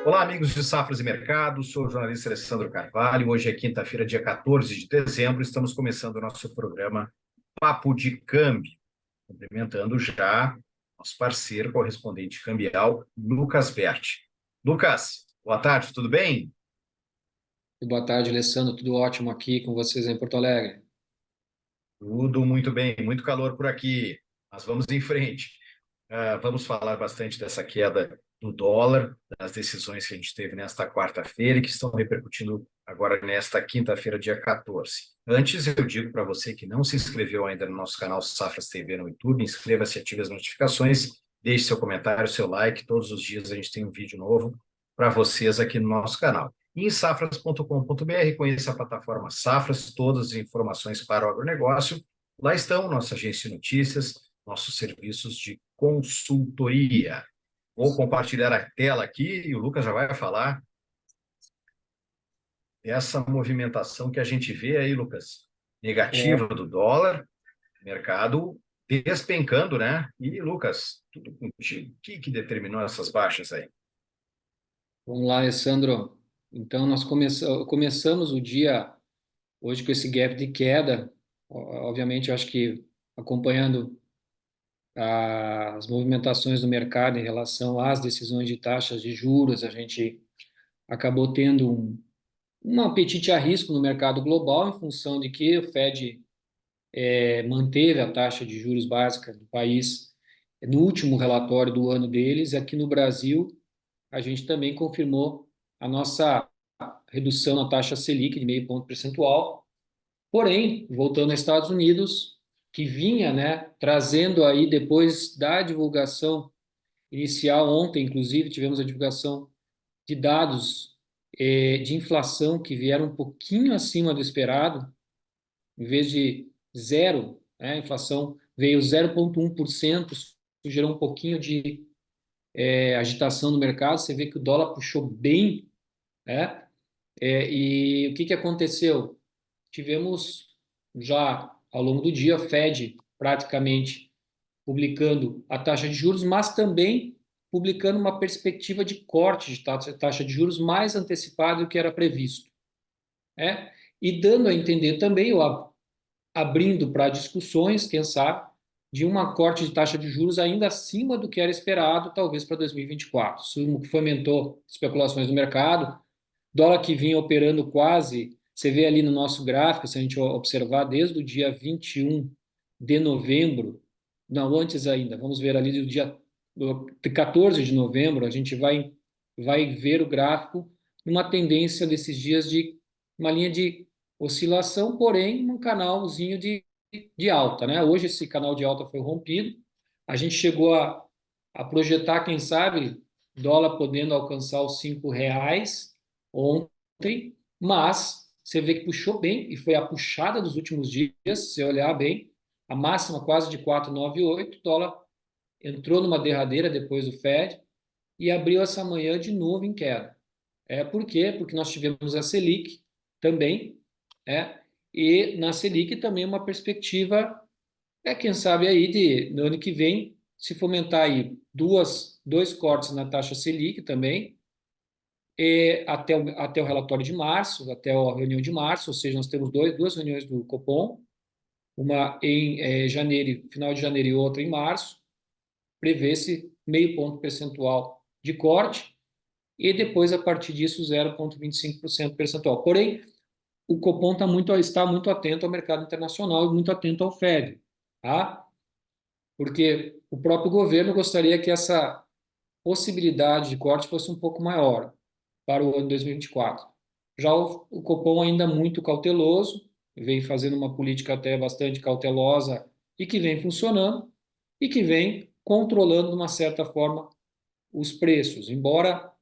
Olá, amigos de Safras e Mercado, sou o jornalista Alessandro Carvalho. Hoje é quinta-feira, dia 14 de dezembro, estamos começando o nosso programa Papo de Câmbio, cumprimentando já nosso parceiro correspondente cambial, Lucas Berti. Lucas, boa tarde, tudo bem? Boa tarde, Alessandro. Tudo ótimo aqui com vocês em Porto Alegre. Tudo muito bem, muito calor por aqui, mas vamos em frente. Vamos falar bastante dessa queda do dólar, das decisões que a gente teve nesta quarta-feira e que estão repercutindo agora nesta quinta-feira, dia 14. Antes, eu digo para você que não se inscreveu ainda no nosso canal Safras TV no YouTube, inscreva-se, ative as notificações, deixe seu comentário, seu like. Todos os dias a gente tem um vídeo novo para vocês aqui no nosso canal. E em safras.com.br, conheça a plataforma Safras, todas as informações para o agronegócio. Lá estão nossa agência de notícias, nossos serviços de consultoria. Vou compartilhar a tela aqui e o Lucas já vai falar dessa movimentação que a gente vê aí, Lucas, É, negativa do dólar, mercado despencando, né? E, Lucas, tudo contigo. O que determinou essas baixas aí? vamos lá, Alessandro. Então, nós começamos o dia hoje com esse gap de queda. Obviamente, eu acho que acompanhando as movimentações do mercado em relação às decisões de taxas de juros, a gente acabou tendo um apetite a risco no mercado global em função de que o Fed manteve a taxa de juros básica do país no último relatório do ano deles. Aqui no Brasil, a gente também confirmou a nossa redução na taxa Selic de meio ponto percentual. Porém, voltando aos Estados Unidos, que vinha, né, trazendo aí depois da divulgação inicial, ontem, inclusive, tivemos a divulgação de dados de inflação que vieram um pouquinho acima do esperado, em vez de zero, né, a inflação veio 0,1%, isso gerou um pouquinho de agitação no mercado. Você vê que o dólar puxou bem, né? E o que que aconteceu? Tivemos já ao longo do dia a Fed praticamente publicando a taxa de juros, mas também publicando uma perspectiva de corte de taxa de juros mais antecipada do que era previsto, né? E dando a entender também, ou abrindo para discussões, quem sabe, de uma corte de taxa de juros ainda acima do que era esperado, talvez para 2024. Isso fomentou especulações no mercado. Dólar que vinha operando quase, você vê ali no nosso gráfico, se a gente observar desde o dia 21 de novembro, não, antes ainda, vamos ver ali do dia 14 de novembro, a gente vai ver o gráfico numa tendência desses dias de uma linha de oscilação, porém um canalzinho de alta, né? Hoje esse canal de alta foi rompido, a gente chegou a projetar, quem sabe, dólar podendo alcançar os R$ 5 ontem, mas você vê que puxou bem e foi a puxada dos últimos dias, se você olhar bem, a máxima quase de 4,98, o dólar entrou numa derradeira depois do Fed e abriu essa manhã de novo em queda. Por quê? Porque nós tivemos a Selic também, e na Selic também uma perspectiva, quem sabe aí no ano que vem, se fomentar aí dois cortes na taxa Selic também, até o relatório de março, até a reunião de março, ou seja, nós temos duas reuniões do Copom, uma em janeiro, final de janeiro e outra em março, prevê-se meio ponto percentual de corte e depois, a partir disso, 0,25% percentual. Porém, o Copom está muito atento ao mercado internacional e muito atento ao Fed, tá? Porque o próprio governo gostaria que essa possibilidade de corte fosse um pouco maior para o ano 2024. Já o Copom ainda muito cauteloso, vem fazendo uma política até bastante cautelosa e que vem funcionando e que vem controlando de uma certa forma os preços, embora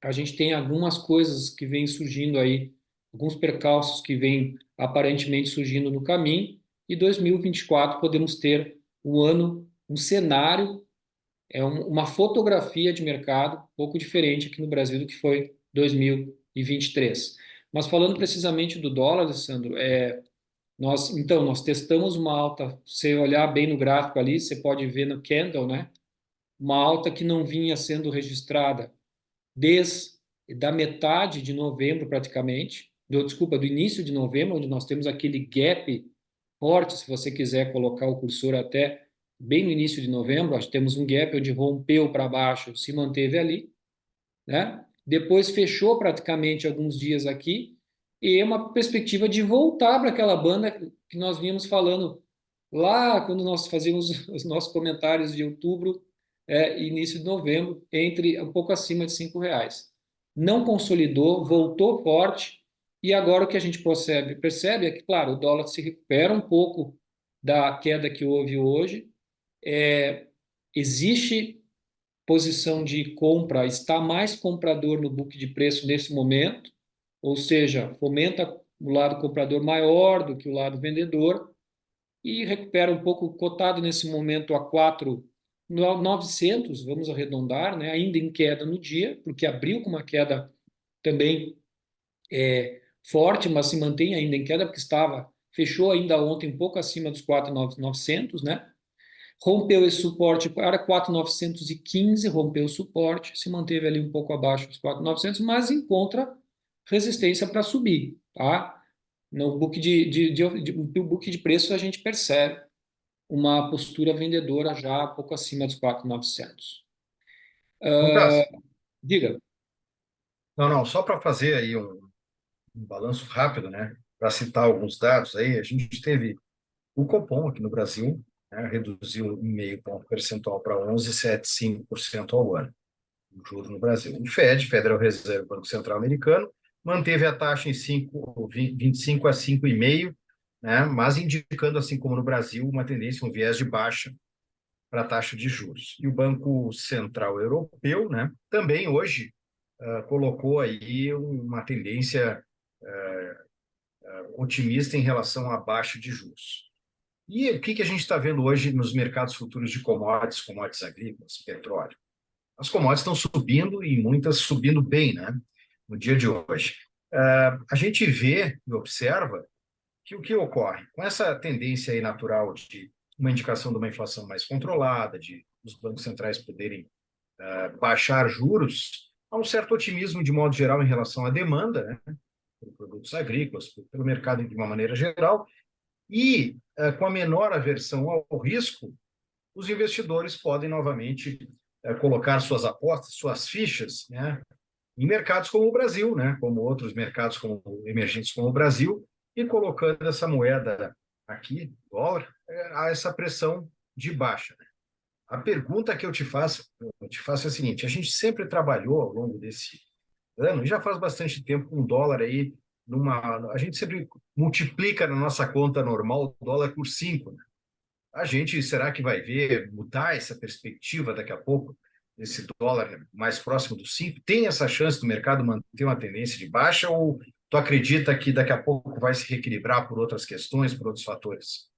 a gente tenha algumas coisas que vêm surgindo aí, alguns percalços que vêm aparentemente surgindo no caminho, e 2024 podemos ter um ano, um cenário, uma fotografia de mercado um pouco diferente aqui no Brasil do que foi 2023. Mas falando precisamente do dólar, Alessandro, nós testamos uma alta. Se você olhar bem no gráfico ali, você pode ver no candle, né? Uma alta que não vinha sendo registrada desde da metade de novembro praticamente, desculpa, do início de novembro, onde nós temos aquele gap forte, se você quiser colocar o cursor até bem no início de novembro, acho que temos um gap onde rompeu para baixo, se manteve ali, né? Depois fechou praticamente alguns dias aqui e é uma perspectiva de voltar para aquela banda que nós vínhamos falando lá quando nós fazíamos os nossos comentários de outubro e início de novembro, entre um pouco acima de R$ 5. Não consolidou, voltou forte e agora o que a gente percebe é que, claro, o dólar se recupera um pouco da queda que houve hoje. Existe posição de compra, está mais comprador no book de preço nesse momento, ou seja, fomenta o lado comprador maior do que o lado vendedor e recupera um pouco cotado nesse momento a 4.900, vamos arredondar, né? Ainda em queda no dia, porque abriu com uma queda também forte, mas se mantém ainda em queda, porque fechou ainda ontem um pouco acima dos 4.900, né? Rompeu esse suporte para 4.915, rompeu o suporte, se manteve ali um pouco abaixo dos 4.900, mas encontra resistência para subir, tá? No book de preço a gente percebe uma postura vendedora já um pouco acima dos 4.900. Lucas, Diga. não, não, só para fazer aí um balanço rápido, né? Para citar alguns dados aí, a gente teve o Copom aqui no Brasil, né, reduziu 0,5 ponto percentual para 11,75% ao ano, o juro no Brasil. O Fed, Federal Reserve, Banco Central Americano, manteve a taxa em 25 a 5,5, né, mas indicando, assim como no Brasil, uma tendência, um viés de baixa para a taxa de juros. E o Banco Central Europeu, né, também hoje colocou aí uma tendência otimista em relação à baixa de juros. E o que a gente está vendo hoje nos mercados futuros de commodities, commodities agrícolas, petróleo? As commodities estão subindo e muitas subindo bem, né? No dia de hoje. A gente vê e observa que o que ocorre com essa tendência aí natural de uma indicação de uma inflação mais controlada, de os bancos centrais poderem baixar juros, há um certo otimismo de modo geral em relação à demanda, né, por produtos agrícolas, pelo mercado de uma maneira geral, e com a menor aversão ao risco, os investidores podem novamente colocar suas apostas, suas fichas, né, em mercados como o Brasil, né, como outros mercados como emergentes como o Brasil, e colocando essa moeda aqui, dólar, a essa pressão de baixa. A pergunta que eu te faço é a seguinte: a gente sempre trabalhou ao longo desse ano, e já faz bastante tempo, com um dólar aí, a gente sempre multiplica na nossa conta normal o dólar por 5. Né? A gente, será que vai ver mudar essa perspectiva daqui a pouco, esse dólar mais próximo dos 5? Tem essa chance do mercado manter uma tendência de baixa ou tu acredita que daqui a pouco vai se reequilibrar por outras questões, por outros fatores?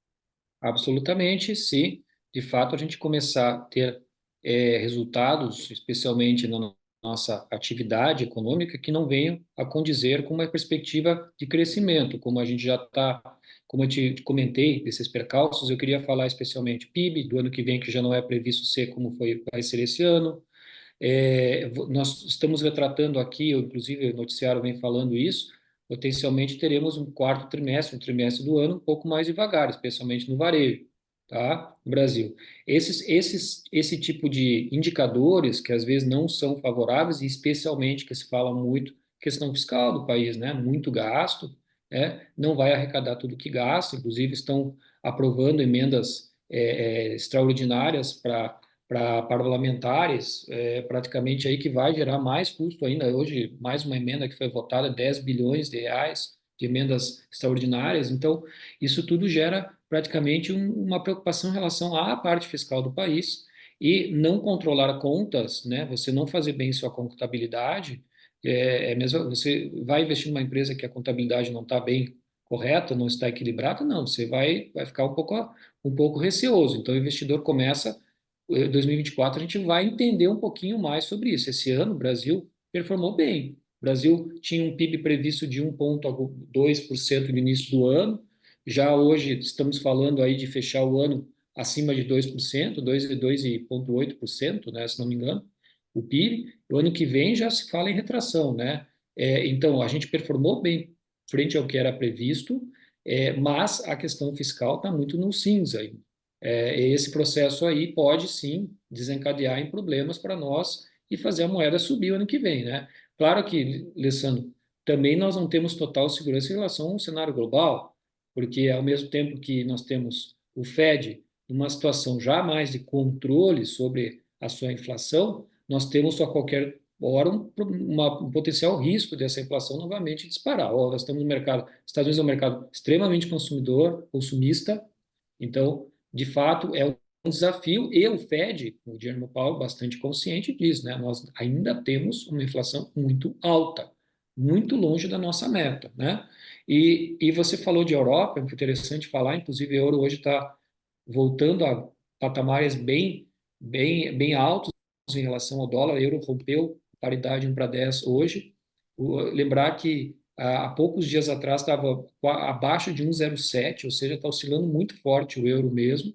Absolutamente, se de fato a gente começar a ter resultados, especialmente na nossa atividade econômica, que não venham a condizer com uma perspectiva de crescimento, como a gente já está, como eu te comentei desses percalços, eu queria falar especialmente PIB do ano que vem, que já não é previsto ser como vai ser esse ano. Nós estamos retratando aqui, inclusive o noticiário vem falando isso, potencialmente teremos um quarto trimestre, um trimestre do ano um pouco mais devagar, especialmente no varejo, tá? No Brasil. Esse tipo de indicadores que às vezes não são favoráveis, e especialmente que se fala muito questão fiscal do país, né? Muito gasto, não vai arrecadar tudo que gasta, inclusive estão aprovando emendas extraordinárias para parlamentares, praticamente aí que vai gerar mais custo ainda. Hoje, mais uma emenda que foi votada, R$ 10 bilhões de emendas extraordinárias. Então, isso tudo gera praticamente uma preocupação em relação à parte fiscal do país e não controlar contas, né? Você não fazer bem sua contabilidade, mesmo você vai investir numa empresa que a contabilidade não está bem correta, não está equilibrada, não, você vai ficar um pouco receoso. Então, o investidor começa 2024 a gente vai entender um pouquinho mais sobre isso. Esse ano o Brasil performou bem. O Brasil tinha um PIB previsto de 1,2% no início do ano. Já hoje estamos falando aí de fechar o ano acima de 2%, 2,8%, né, se não me engano. o PIB, o ano que vem já se fala em retração, né? Então, a gente performou bem frente ao que era previsto, mas a questão fiscal está muito no cinza aí. Esse processo aí pode sim desencadear em problemas para nós e fazer a moeda subir o ano que vem, né? Claro que, Alessandro, também nós não temos total segurança em relação ao cenário global, porque ao mesmo tempo que nós temos o Fed numa situação já mais de controle sobre a sua inflação, nós temos a qualquer hora um potencial risco dessa inflação novamente disparar. Nós estamos no mercado, Estados Unidos é um mercado extremamente consumista, então, de fato, é um desafio, e o Fed, o Jerome Powell, bastante consciente disso, né? Nós ainda temos uma inflação muito alta, muito longe da nossa meta, né? E você falou de Europa, é interessante falar, inclusive o euro hoje está voltando a patamares bem altos em relação ao dólar. O euro rompeu paridade 1 para 10 hoje. Lembrar que há poucos dias atrás estava abaixo de 1,07, ou seja, está oscilando muito forte o euro mesmo.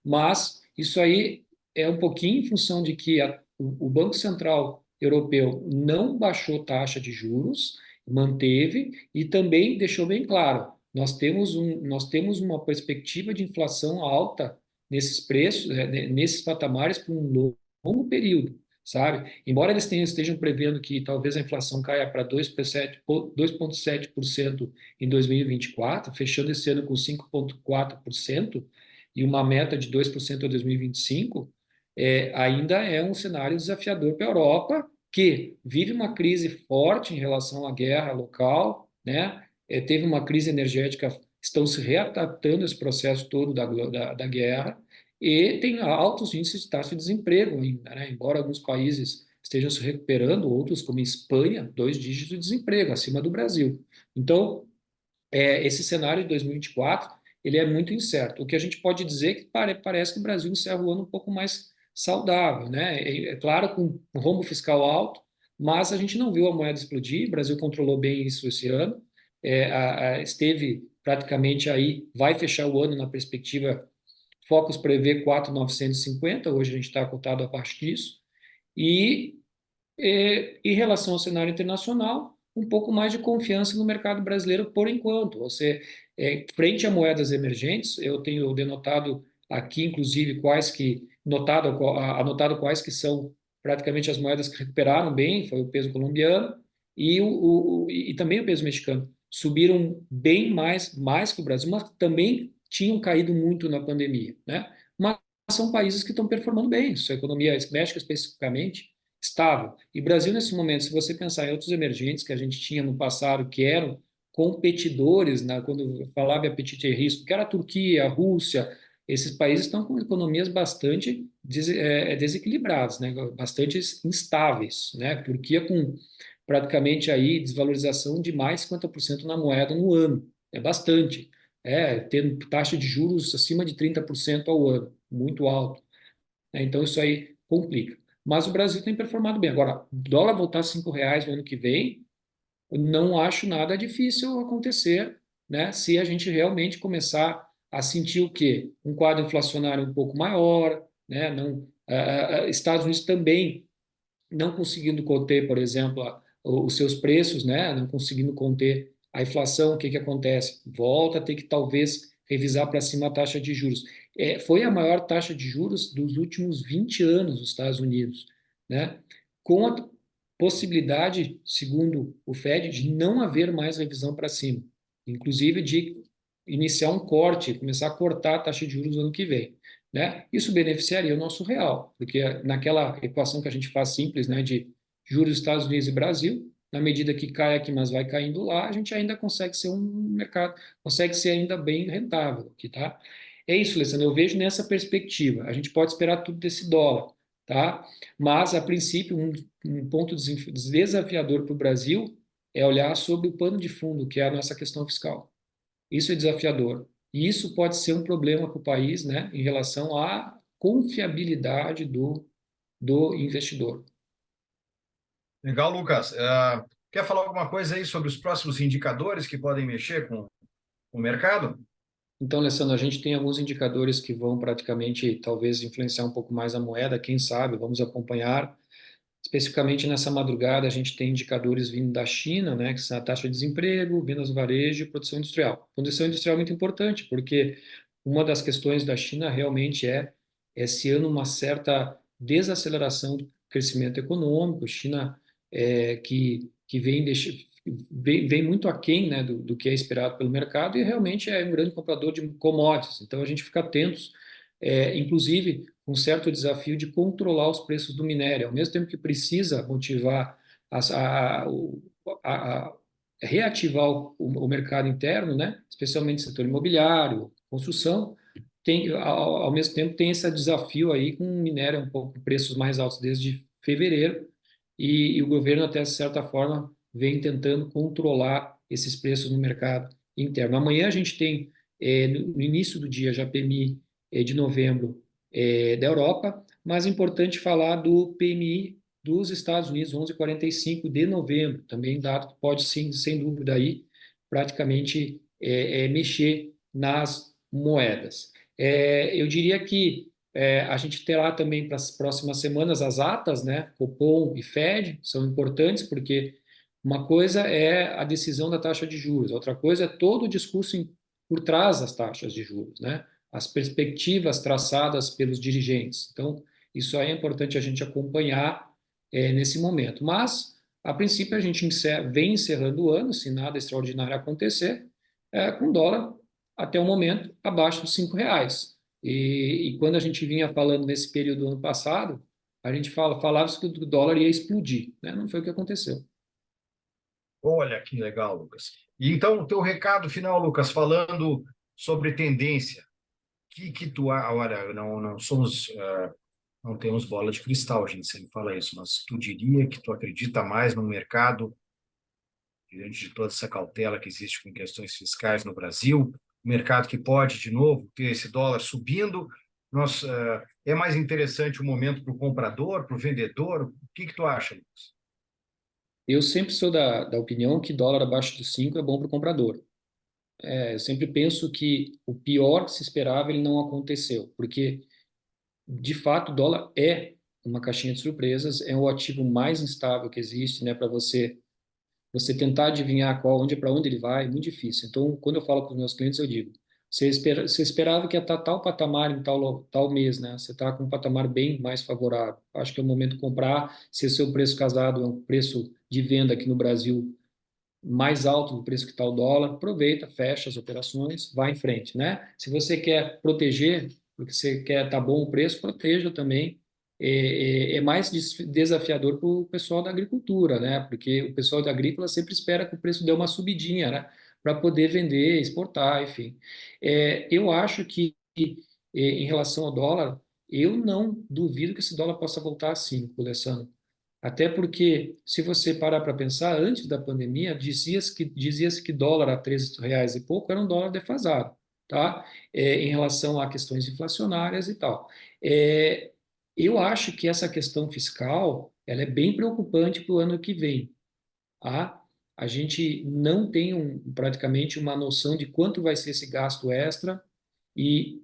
Mas isso aí é um pouquinho em função de que o Banco Central Europeu não baixou taxa de juros, manteve e também deixou bem claro, nós temos uma perspectiva de inflação alta nesses preços, nesses patamares por um longo período, sabe? Embora estejam prevendo que talvez a inflação caia para 2,7% em 2024, fechando esse ano com 5,4%, e uma meta de 2% a 2025, ainda é um cenário desafiador para a Europa, que vive uma crise forte em relação à guerra local, né? Teve uma crise energética, estão se readaptando esse processo todo da guerra, e tem altos índices de taxa de desemprego ainda, né? Embora alguns países estejam se recuperando, outros, como Espanha, 2 dígitos de desemprego, acima do Brasil. Então, esse cenário de 2024 ele é muito incerto. O que a gente pode dizer é que parece que o Brasil encerra o ano um pouco mais saudável, né? Claro, com um rombo fiscal alto, mas a gente não viu a moeda explodir. O Brasil controlou bem isso esse ano, esteve praticamente aí, vai fechar o ano na perspectiva. Focus prevê 4,950, hoje a gente está cotado abaixo disso. E em relação ao cenário internacional, um pouco mais de confiança no mercado brasileiro por enquanto. Frente a moedas emergentes, eu tenho denotado aqui, inclusive, anotado quais que são praticamente as moedas que recuperaram bem, foi o peso colombiano e também o peso mexicano. Subiram bem mais que o Brasil, mas também tinham caído muito na pandemia, né? Mas são países que estão performando bem, sua economia, México especificamente, estável. E Brasil, nesse momento, se você pensar em outros emergentes que a gente tinha no passado, que eram competidores, né, quando eu falava em apetite e risco, que era a Turquia, a Rússia, esses países estão com economias bastante desequilibradas, né, bastante instáveis. Né? A Turquia com praticamente aí desvalorização de mais 50% na moeda no ano. É bastante. Tendo taxa de juros acima de 30% ao ano, muito alto. Então, isso aí complica. Mas o Brasil tem performado bem. Agora, dólar voltar a R$ 5 no ano que vem, eu não acho nada difícil acontecer, né? Se a gente realmente começar a sentir o quê? Um quadro inflacionário um pouco maior, né? Não, Estados Unidos também não conseguindo conter, por exemplo, os seus preços, né? Não conseguindo conter a inflação, o que que acontece? Volta a ter que talvez revisar para cima a taxa de juros. Foi a maior taxa de juros dos últimos 20 anos nos Estados Unidos, né? Com a possibilidade, segundo o Fed, de não haver mais revisão para cima, inclusive de iniciar um corte, começar a cortar a taxa de juros no ano que vem, né? Isso beneficiaria o nosso real, porque naquela equação que a gente faz simples, né, de juros Estados Unidos e Brasil, na medida que cai aqui, mas vai caindo lá, a gente ainda consegue ser um mercado, consegue ser ainda bem rentável aqui, tá? É isso, Alessandro, eu vejo nessa perspectiva. A gente pode esperar tudo desse dólar, tá? Mas, a princípio, um ponto desafiador para o Brasil é olhar sobre o pano de fundo, que é a nossa questão fiscal. Isso é desafiador. E isso pode ser um problema para o país, né, em relação à confiabilidade do investidor. Legal, Lucas. Quer falar alguma coisa aí sobre os próximos indicadores que podem mexer com o mercado? Então, Alessandro, a gente tem alguns indicadores que vão praticamente, talvez, influenciar um pouco mais a moeda, quem sabe, vamos acompanhar. Especificamente nessa madrugada, a gente tem indicadores vindo da China, né, que são a taxa de desemprego, vendas no varejo e produção industrial. Produção industrial é muito importante, porque uma das questões da China realmente é, esse ano, uma certa desaceleração do crescimento econômico. China que vem muito aquém, né, do que é esperado pelo mercado e realmente é um grande comprador de commodities. Então, a gente fica atentos, inclusive, um certo desafio de controlar os preços do minério, ao mesmo tempo que precisa motivar a reativar o mercado interno, né? Especialmente o setor imobiliário, construção, ao mesmo tempo tem esse desafio aí com o minério um pouco preços mais altos desde fevereiro e o governo até de certa forma vem tentando controlar esses preços no mercado interno. Amanhã a gente tem no início do dia já PMI de novembro da Europa, mas é importante falar do PMI dos Estados Unidos, 11,45 de novembro, também dado que pode, sim, sem dúvida, aí, praticamente mexer nas moedas. Eu diria que a gente terá também para as próximas semanas as atas, né? Copom e Fed são importantes, porque uma coisa é a decisão da taxa de juros, outra coisa é todo o discurso por trás das taxas de juros, né? As perspectivas traçadas pelos dirigentes. Então, isso aí é importante a gente acompanhar nesse momento. Mas, a princípio, a gente vem encerrando o ano, se nada extraordinário acontecer, com dólar, até o momento, abaixo dos R$ 5. E quando a gente vinha falando nesse período do ano passado, a gente falava que o dólar ia explodir, né? Não foi o que aconteceu. Olha que legal, Lucas. E então, o teu recado final, Lucas, falando sobre tendência, que tu, olha, não somos, não temos bola de cristal, a gente sempre fala isso, mas tu diria que tu acredita mais no mercado, diante de toda essa cautela que existe com questões fiscais no Brasil, mercado que pode, de novo, ter esse dólar subindo, é mais interessante o momento para o comprador, para o vendedor? O que tu acha, Lucas? Eu sempre sou da opinião que dólar abaixo dos 5 é bom para o comprador. Eu sempre penso que o pior que se esperava ele não aconteceu, porque de fato o dólar é uma caixinha de surpresas, é o ativo mais instável que existe, né, para você tentar adivinhar onde para onde ele vai, é muito difícil. Então, quando eu falo com os meus clientes, eu digo: você esperava que ia estar tal patamar em tal mês, né? Você está com um patamar bem mais favorável. Acho que é o momento de comprar. Se o seu preço casado é um preço de venda aqui no Brasil mais alto do preço que está o dólar, aproveita, fecha as operações, vai em frente, né? Se você quer proteger, porque você quer tá bom o preço, proteja também. É mais desafiador para o pessoal da agricultura, né? Porque o pessoal da agrícola sempre espera que o preço dê uma subidinha, né? Para poder vender, exportar, enfim. Eu acho que em relação ao dólar, eu não duvido que esse dólar possa voltar a 5, Alessandro. Até porque, se você parar para pensar, antes da pandemia, dizia-se que dólar a R$ 13 e pouco era um dólar defasado, tá? Em relação a questões inflacionárias e tal. É, eu acho que essa questão fiscal, ela é bem preocupante para o ano que vem, tá? A gente não tem praticamente uma noção de quanto vai ser esse gasto extra e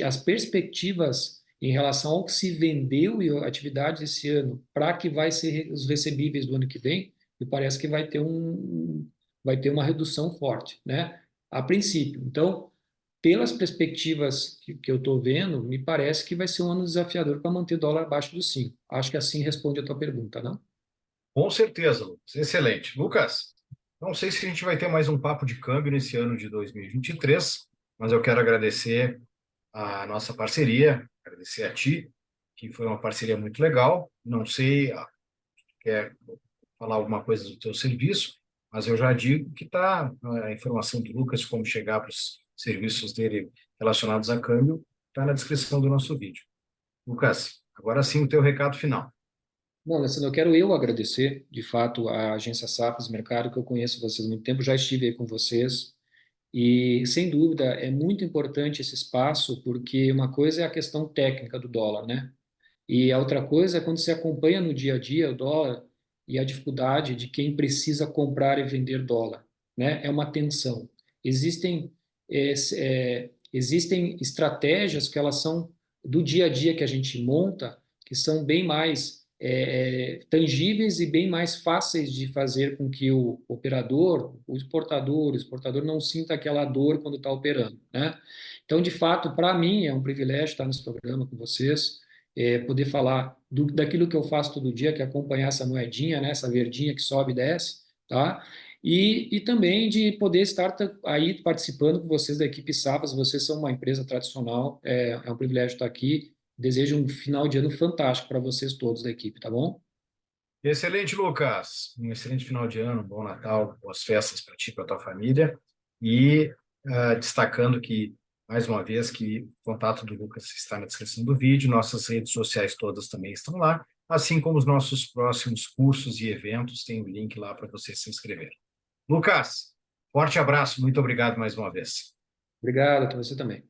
as perspectivas em relação ao que se vendeu e a atividade esse ano para que vai ser os recebíveis do ano que vem, me parece que vai ter uma redução forte, né? A princípio. Então, pelas perspectivas que eu estou vendo, me parece que vai ser um ano desafiador para manter o dólar abaixo dos 5. Acho que assim responde a tua pergunta, não? Com certeza, Lucas. Excelente. Lucas, não sei se a gente vai ter mais um papo de câmbio nesse ano de 2023, mas eu quero agradecer a nossa parceria, agradecer a ti, que foi uma parceria muito legal. Não sei, quer falar alguma coisa do teu serviço, mas eu já digo que está a informação do Lucas, como chegar para os serviços dele relacionados a câmbio, está na descrição do nosso vídeo. Lucas, agora sim o teu recado final. Bom, Alessandro, eu quero agradecer, de fato, a agência Safras Mercado, que eu conheço vocês há muito tempo, já estive aí com vocês, e, sem dúvida, é muito importante esse espaço, porque uma coisa é a questão técnica do dólar, né? E a outra coisa é quando você acompanha no dia a dia o dólar e a dificuldade de quem precisa comprar e vender dólar, né? É uma tensão. Existem, existem estratégias que elas são do dia a dia que a gente monta, que são bem mais tangíveis e bem mais fáceis de fazer com que o operador, o exportador não sinta aquela dor quando está operando, né? Então, de fato, para mim é um privilégio estar nesse programa com vocês, poder falar daquilo que eu faço todo dia, que é acompanhar essa moedinha, né? Essa verdinha que sobe e desce, tá? E também de poder estar aí participando com vocês da equipe Safras. Vocês são uma empresa tradicional, é um privilégio estar aqui. Desejo um final de ano fantástico para vocês todos da equipe, tá bom? Excelente, Lucas. Um excelente final de ano, um bom Natal, boas festas para ti e para tua família. E destacando que, mais uma vez, que o contato do Lucas está na descrição do vídeo, nossas redes sociais todas também estão lá, assim como os nossos próximos cursos e eventos, tem o link lá para você se inscrever. Lucas, forte abraço, muito obrigado mais uma vez. Obrigado, a você também.